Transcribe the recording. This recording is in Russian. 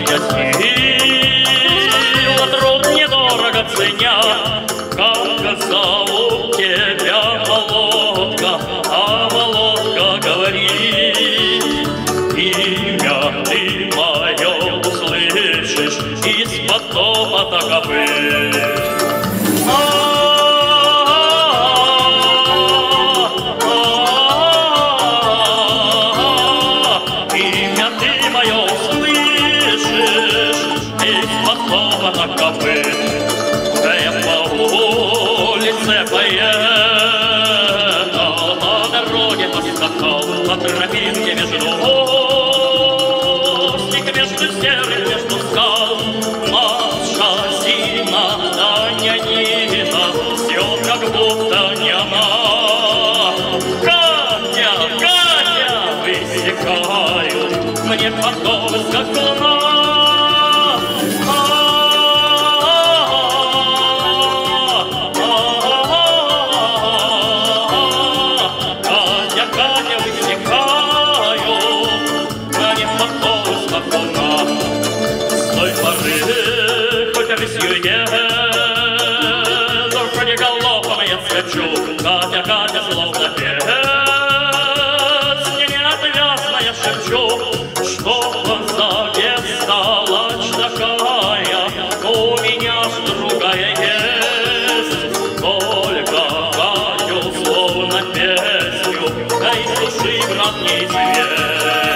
я сила, труд недорого ценя, как зовут тебя, молодка, а молодка говорит, имя ты мое услышишь из-под топота копыт. Имя ты мое услышишь из-под топота копыт. Да я по улице поехал, по дороге поскакал, по тропинке между устик, между серых, между скал. Маша, Зина, Таня, Нина, все как будто не она. Катя, Катя, высекают мне потом как луна. Катя, Катя, высекают мне потом как луна. С той поры, хоть рысью еду, вроде галопом я скачу. Катя, Катя, словно песня неотвязная шепчу, что за бестолочь такая, у меня ж другая есть. Только Катю словно песню, да из души, брат, неизвестно.